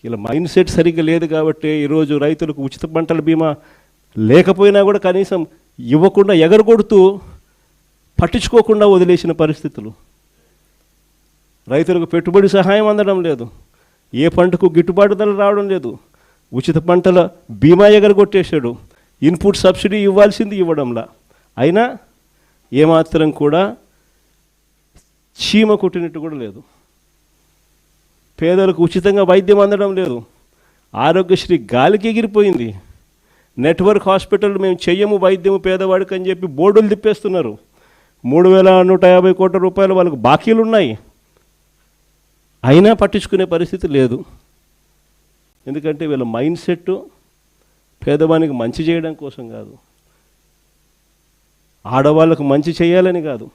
ఇలా mind set సరిగ్గా లేదు కాబట్టి ఈరోజు రైతులకు ఉచిత పంటల బీమా లేకపోయినా కూడా కనీసం ఇవ్వకుండా ఎగరగొడుతూ పట్టించుకోకుండా వదిలేసిన పరిస్థితులు. రైతులకు పెట్టుబడి సహాయం అందడం లేదు, ఏ పంటకు గిట్టుబాటు ధర రావడం లేదు, ఉచిత పంటల బీమా ఎగరగొట్టేశాడు, ఇన్పుట్ సబ్సిడీ ఇవ్వాల్సింది ఇవ్వడంలా. అయినా ఏమాత్రం కూడా చీమ కొట్టినట్టు కూడా లేదు. పేదలకు ఉచితంగా వైద్యం అందడం లేదు, ఆరోగ్యశ్రీ గాలికి ఎగిరిపోయింది. నెట్వర్క్ హాస్పిటల్ మేము చెయ్యము వైద్యము పేదవాడికి అని చెప్పి బోర్డులు తిప్పేస్తున్నారు. 3,150 కోట్ల రూపాయలు వాళ్ళకు బాకీలు ఉన్నాయి, అయినా పట్టించుకునే పరిస్థితి లేదు. ఎందుకంటే వీళ్ళ మైండ్ సెట్ పేదవానికి మంచి చేయడం కోసం కాదు, ఆడవాళ్ళకు మంచి చేయాలని కాదు.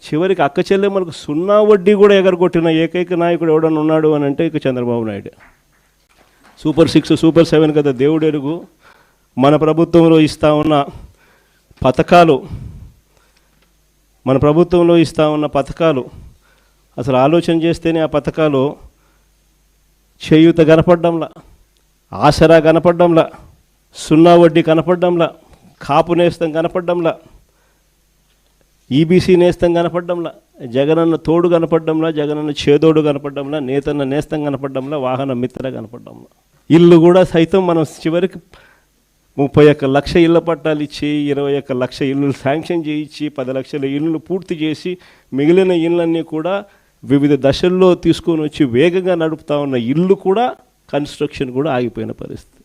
చివరికి అక్క చెల్లెమ్మలకు 0 వడ్డీ కూడా ఎగరగొట్టిన ఏకైక నాయకుడు ఎవడన్నా ఉన్నాడు అని అంటే ఇక చంద్రబాబు నాయుడు. సూపర్ 6 సూపర్ 7 కదా దేవుడు ఎరుగు. మన ప్రభుత్వంలో ఇస్తూ ఉన్న పథకాలు అసలు ఆలోచన చేస్తేనే ఆ పథకాలు చేయూత కనపడ్డంలా, ఆసరా కనపడ్డంలా, 0 వడ్డీ కనపడ్డంలా, కాపు నేస్తం కనపడ్డంలా, ఈబీసీ నేస్తం కనపడ్డంలా, జగనన్న తోడు కనపడ్డంలా, జగనన్న చేదోడు కనపడ్డంలా, నేతన్న నేస్తం కనపడ్డంలా, వాహన మిత్ర కనపడ్డంలా. ఇల్లు కూడా సైతం మనం చివరికి 31 లక్ష ఇళ్ళ పట్టాలు ఇచ్చి 21 లక్ష ఇళ్ళు శాంక్షన్ చేయించి 10 లక్షల ఇళ్ళు పూర్తి చేసి మిగిలిన ఇళ్ళన్నీ కూడా వివిధ దశల్లో తీసుకొని వచ్చి వేగంగా నడుపుతా ఉన్న ఇల్లు కూడా కన్స్ట్రక్షన్ కూడా ఆగిపోయిన పరిస్థితి.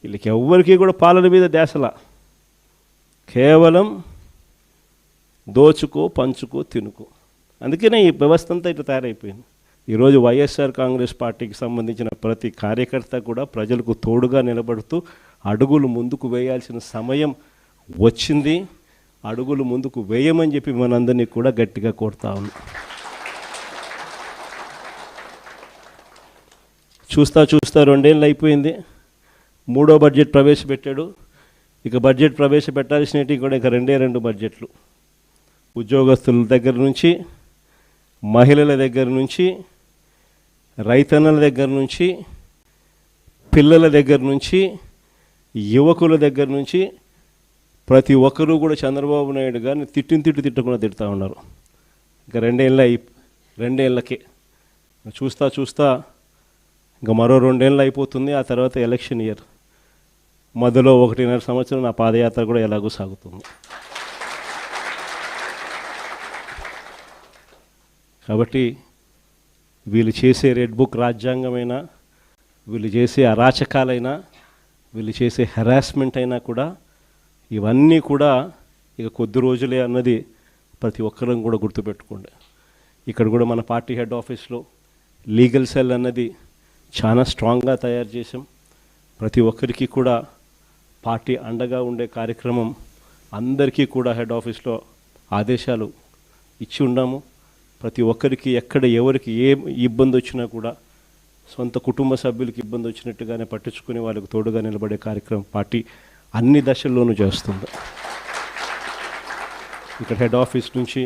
వీళ్ళకి ఎవ్వరికీ కూడా పాలన మీద ధ్యాసలా, కేవలం దోచుకో పంచుకో తినుకో. అందుకనే ఈ వ్యవస్థ అంతా ఇట్లా తయారైపోయింది. ఈరోజు వైఎస్ఆర్ కాంగ్రెస్ పార్టీకి సంబంధించిన ప్రతి కార్యకర్త కూడా ప్రజలకు తోడుగా నిలబడుతూ అడుగులు ముందుకు వేయాల్సిన సమయం వచ్చింది. అడుగులు ముందుకు వేయమని చెప్పి మనందరినీ కూడా గట్టిగా కోరుతా ఉన్నాం. చూస్తా 2 ఏళ్ళు అయిపోయింది, 3వ బడ్జెట్ ప్రవేశపెట్టాడు. ఇక బడ్జెట్ ప్రవేశపెట్టాల్సినవి కూడా ఇక 2 బడ్జెట్లు. ఉద్యోగస్తుల దగ్గర నుంచి, మహిళల దగ్గర నుంచి, రైతన్నల దగ్గర నుంచి, పిల్లల దగ్గర నుంచి, యువకుల దగ్గర నుంచి ప్రతి ఒక్కరూ కూడా చంద్రబాబు నాయుడు గారిని తిట్టకుండా తిడుతూ ఉన్నారు. ఇక 2 ఏళ్ళకే చూస్తా ఇంకా మరో 2 ఏళ్ళు అయిపోతుంది. ఆ తర్వాత ఎలక్షన్ ఇయర్, మధ్యలో 1.5 సంవత్సరం నా పాదయాత్ర కూడా ఎలాగో సాగుతుంది. కాబట్టి వీళ్ళు చేసే రెడ్ బుక్ రాజ్యాంగమైనా, వీళ్ళు చేసే అరాచకాలైనా, వీళ్ళు చేసే హెరాస్మెంట్ అయినా కూడా ఇవన్నీ కూడా ఇక కొద్ది రోజులే అన్నది ప్రతి ఒక్కరం కూడా గుర్తుపెట్టుకోండి. ఇక్కడ కూడా మన పార్టీ హెడ్ ఆఫీస్లో లీగల్ సెల్ అన్నది చాలా స్ట్రాంగ్గా తయారు చేసాం. ప్రతి ఒక్కరికి కూడా పార్టీ అండగా ఉండే కార్యక్రమం అందరికీ కూడా హెడ్ ఆఫీస్లో ఆదేశాలు ఇచ్చి ఉన్నాము. ప్రతి ఒక్కరికి ఎక్కడ ఎవరికి ఏ ఇబ్బంది వచ్చినా కూడా సొంత కుటుంబ సభ్యులకి ఇబ్బంది వచ్చినట్టుగానే పట్టించుకుని వాళ్ళకు తోడుగా నిలబడే కార్యక్రమం పార్టీ అన్ని దశల్లోనూ చేస్తుంది. ఇక్కడ హెడ్ ఆఫీస్ నుంచి